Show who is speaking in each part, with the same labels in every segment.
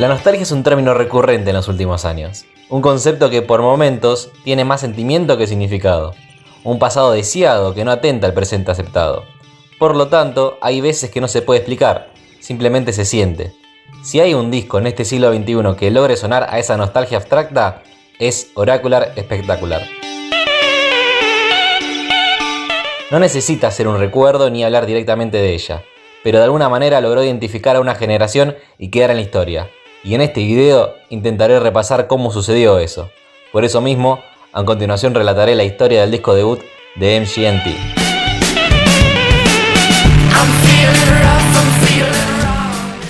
Speaker 1: La nostalgia es un término recurrente en los últimos años, un concepto que por momentos tiene más sentimiento que significado, un pasado deseado que no atenta al presente aceptado. Por lo tanto, hay veces que no se puede explicar, simplemente se siente. Si hay un disco en este siglo XXI que logre sonar a esa nostalgia abstracta, es Oracular Spectacular. No necesita ser un recuerdo ni hablar directamente de ella, pero de alguna manera logró identificar a una generación y quedar en la historia. Y en este video intentaré repasar cómo sucedió eso. Por eso mismo, a continuación relataré la historia del disco debut de MGMT.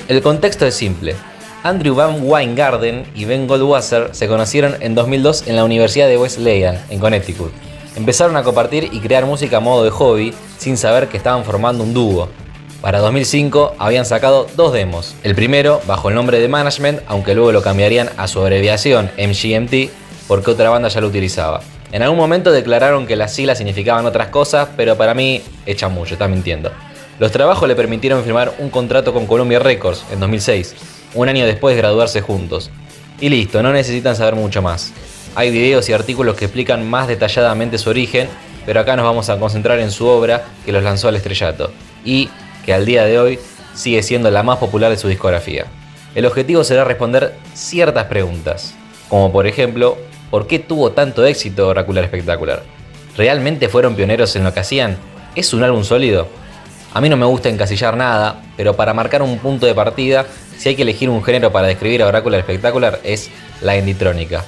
Speaker 1: El contexto es simple. Andrew Van Weingarten y Ben Goldwasser se conocieron en 2002 en la Universidad de Wesleyan, en Connecticut. Empezaron a compartir y crear música a modo de hobby, sin saber que estaban formando un dúo. Para 2005 habían sacado 2 demos. El primero bajo el nombre de Management, aunque luego lo cambiarían a su abreviación MGMT, porque otra banda ya lo utilizaba. En algún momento declararon que las siglas significaban otras cosas, pero para mí es chamullo, está mintiendo. Los trabajos le permitieron firmar un contrato con Columbia Records en 2006, un año después de graduarse juntos. Y listo, no necesitan saber mucho más. Hay videos y artículos que explican más detalladamente su origen, pero acá nos vamos a concentrar en su obra que los lanzó al estrellato, y que al día de hoy sigue siendo la más popular de su discografía. El objetivo será responder ciertas preguntas, como por ejemplo, ¿por qué tuvo tanto éxito Oracular Spectacular? ¿Realmente fueron pioneros en lo que hacían? ¿Es un álbum sólido? A mí no me gusta encasillar nada, pero para marcar un punto de partida, si hay que elegir un género para describir a Oracular Spectacular, es la inditrónica,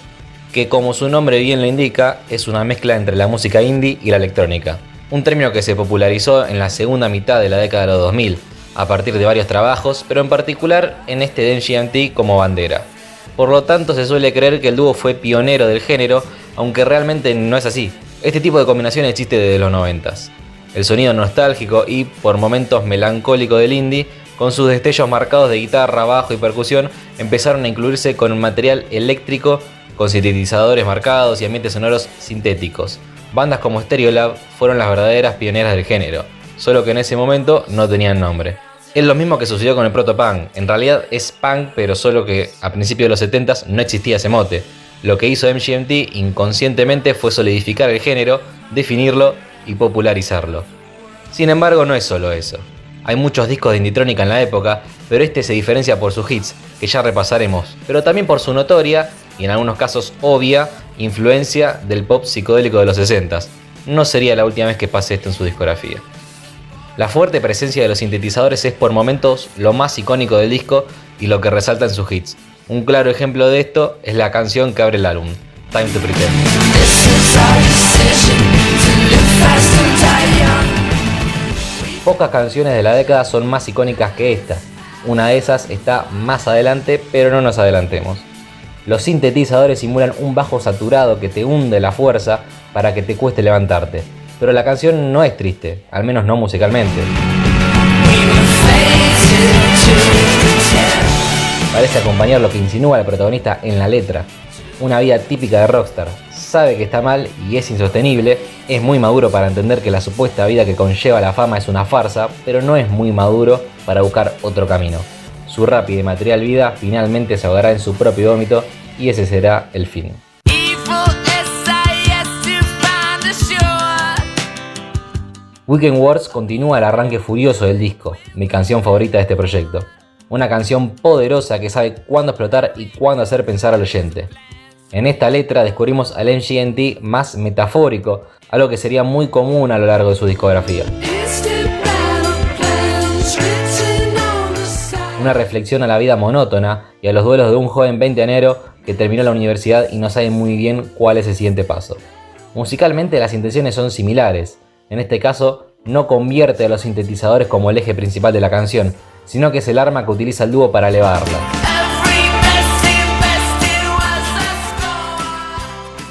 Speaker 1: que como su nombre bien lo indica, es una mezcla entre la música indie y la electrónica. Un término que se popularizó en la segunda mitad de la década de los 2000, a partir de varios trabajos, pero en particular en este de MGMT como bandera. Por lo tanto, se suele creer que el dúo fue pionero del género, aunque realmente no es así. Este tipo de combinación existe desde los 90s. El sonido nostálgico y, por momentos, melancólico del indie, con sus destellos marcados de guitarra, bajo y percusión, empezaron a incluirse con material eléctrico, con sintetizadores marcados y ambientes sonoros sintéticos. Bandas como Stereolab fueron las verdaderas pioneras del género, solo que en ese momento no tenían nombre. Es lo mismo que sucedió con el protopunk. En realidad es punk, pero solo que a principios de los 70s no existía ese mote. Lo que hizo MGMT inconscientemente fue solidificar el género, definirlo y popularizarlo. Sin embargo, no es solo eso. Hay muchos discos de inditrónica en la época, pero este se diferencia por sus hits, que ya repasaremos, pero también por su notoria, y en algunos casos obvia, influencia del pop psicodélico de los 60s. No sería la última vez que pase esto en su discografía. La fuerte presencia de los sintetizadores es por momentos lo más icónico del disco y lo que resalta en sus hits. Un claro ejemplo de esto es la canción que abre el álbum, Time to Pretend. Pocas canciones de la década son más icónicas que esta. Una de esas está más adelante, pero no nos adelantemos. Los sintetizadores simulan un bajo saturado que te hunde la fuerza para que te cueste levantarte. Pero la canción no es triste, al menos no musicalmente. Parece acompañar lo que insinúa el protagonista en la letra. Una vida típica de rockstar. Sabe que está mal y es insostenible. Es muy maduro para entender que la supuesta vida que conlleva la fama es una farsa, pero no es muy maduro para buscar otro camino. Su rápida y material vida finalmente se ahogará en su propio vómito y ese será el fin. Weekend Wars continúa el arranque furioso del disco, mi canción favorita de este proyecto. Una canción poderosa que sabe cuándo explotar y cuándo hacer pensar al oyente. En esta letra descubrimos al MGMT más metafórico, algo que sería muy común a lo largo de su discografía. Una reflexión a la vida monótona y a los duelos de un joven veinteañero que terminó la universidad y no sabe muy bien cuál es el siguiente paso. Musicalmente las intenciones son similares. En este caso, no convierte a los sintetizadores como el eje principal de la canción, sino que es el arma que utiliza el dúo para elevarla.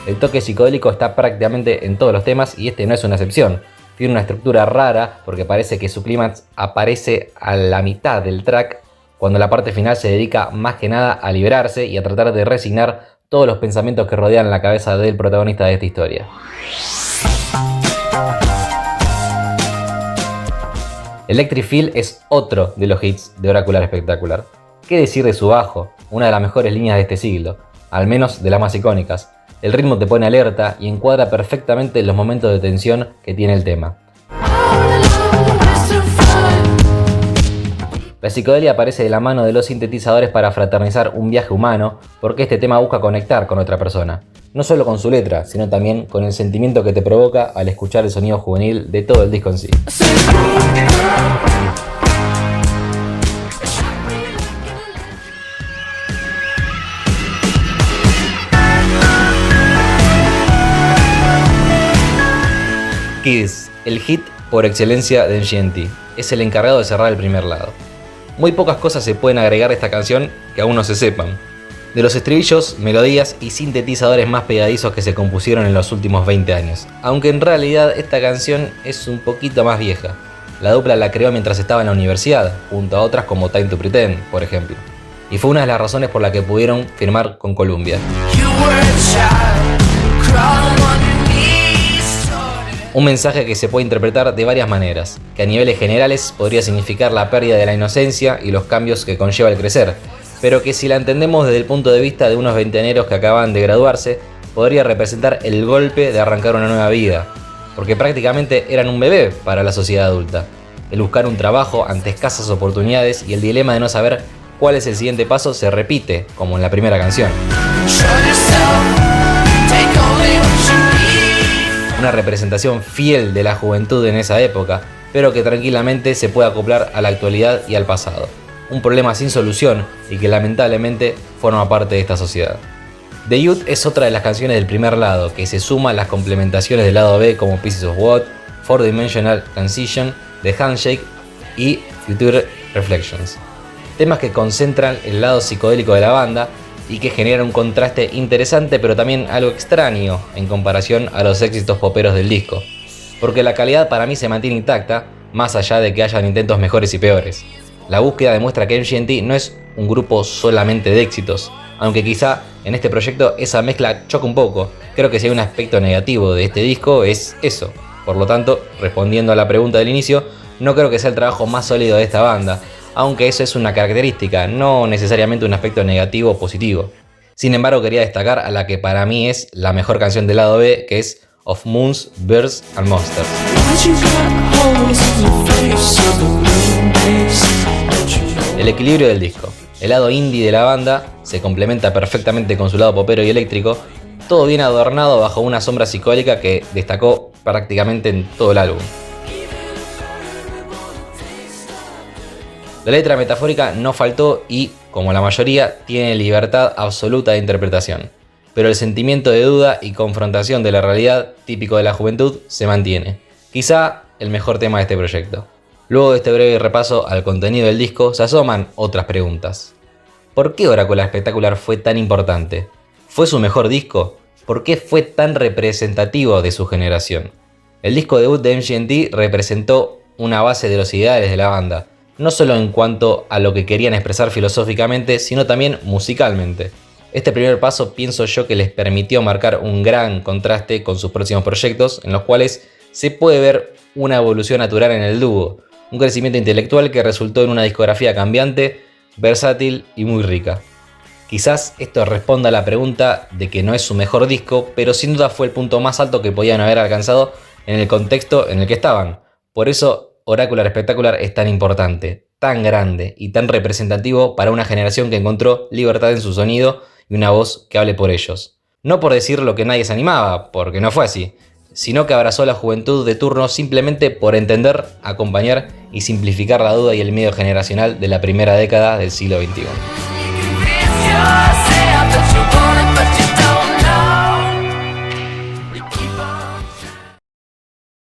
Speaker 1: El toque psicodélico está prácticamente en todos los temas y este no es una excepción. Tiene una estructura rara porque parece que su clímax aparece a la mitad del track, cuando la parte final se dedica más que nada a liberarse y a tratar de resignar todos los pensamientos que rodean la cabeza del protagonista de esta historia. Electric Feel es otro de los hits de Oracular Spectacular. ¿Qué decir de su bajo? Una de las mejores líneas de este siglo, al menos de las más icónicas. El ritmo te pone alerta y encuadra perfectamente los momentos de tensión que tiene el tema. La psicodelia aparece de la mano de los sintetizadores para fraternizar un viaje humano, porque este tema busca conectar con otra persona, no solo con su letra, sino también con el sentimiento que te provoca al escuchar el sonido juvenil de todo el disco en sí. Kids, el hit por excelencia de NGT, es el encargado de cerrar el primer lado. Muy pocas cosas se pueden agregar a esta canción que aún no se sepan. De los estribillos, melodías y sintetizadores más pegadizos que se compusieron en los últimos 20 años. Aunque en realidad esta canción es un poquito más vieja. La dupla la creó mientras estaba en la universidad, junto a otras como Time to Pretend, por ejemplo. Y fue una de las razones por la que pudieron firmar con Columbia. Un mensaje que se puede interpretar de varias maneras, que a niveles generales podría significar la pérdida de la inocencia y los cambios que conlleva el crecer, pero que si la entendemos desde el punto de vista de unos veinteañeros que acaban de graduarse, podría representar el golpe de arrancar una nueva vida, porque prácticamente eran un bebé para la sociedad adulta. El buscar un trabajo ante escasas oportunidades y el dilema de no saber cuál es el siguiente paso se repite, como en la primera canción. Una representación fiel de la juventud en esa época, pero que tranquilamente se puede acoplar a la actualidad y al pasado. Un problema sin solución y que lamentablemente forma parte de esta sociedad. The Youth es otra de las canciones del primer lado, que se suma a las complementaciones del lado B como Pieces of What, Four Dimensional Transition, The Handshake y Future Reflections. Temas que concentran el lado psicodélico de la banda y que generan un contraste interesante pero también algo extraño en comparación a los éxitos poperos del disco, porque la calidad para mí se mantiene intacta más allá de que hayan intentos mejores y peores. La búsqueda demuestra que NGT no es un grupo solamente de éxitos, aunque quizá en este proyecto esa mezcla choca un poco. Creo que si hay un aspecto negativo de este disco es eso. Por lo tanto, respondiendo a la pregunta del inicio, no creo que sea el trabajo más sólido de esta banda, aunque eso es una característica, no necesariamente un aspecto negativo o positivo. Sin embargo, quería destacar a la que para mí es la mejor canción del lado B, que es Of Moons, Birds and Monsters. El equilibrio del disco. El lado indie de la banda se complementa perfectamente con su lado popero y eléctrico, todo bien adornado bajo una sombra psicodélica que destacó prácticamente en todo el álbum. La letra metafórica no faltó y, como la mayoría, tiene libertad absoluta de interpretación, pero el sentimiento de duda y confrontación de la realidad, típico de la juventud, se mantiene. Quizá el mejor tema de este proyecto. Luego de este breve repaso al contenido del disco, se asoman otras preguntas. ¿Por qué Oracular Spectacular fue tan importante? ¿Fue su mejor disco? ¿Por qué fue tan representativo de su generación? El disco debut de NGT representó una base de los ideales de la banda, no solo en cuanto a lo que querían expresar filosóficamente, sino también musicalmente. Este primer paso pienso yo que les permitió marcar un gran contraste con sus próximos proyectos, en los cuales se puede ver una evolución natural en el dúo, un crecimiento intelectual que resultó en una discografía cambiante, versátil y muy rica. Quizás esto responda a la pregunta de que no es su mejor disco, pero sin duda fue el punto más alto que podían haber alcanzado en el contexto en el que estaban. Por eso Oracular Spectacular es tan importante, tan grande y tan representativo para una generación que encontró libertad en su sonido y una voz que hable por ellos. No por decir lo que nadie se animaba, porque no fue así, sino que abrazó a la juventud de turno simplemente por entender, acompañar y simplificar la duda y el miedo generacional de la primera década del siglo XXI.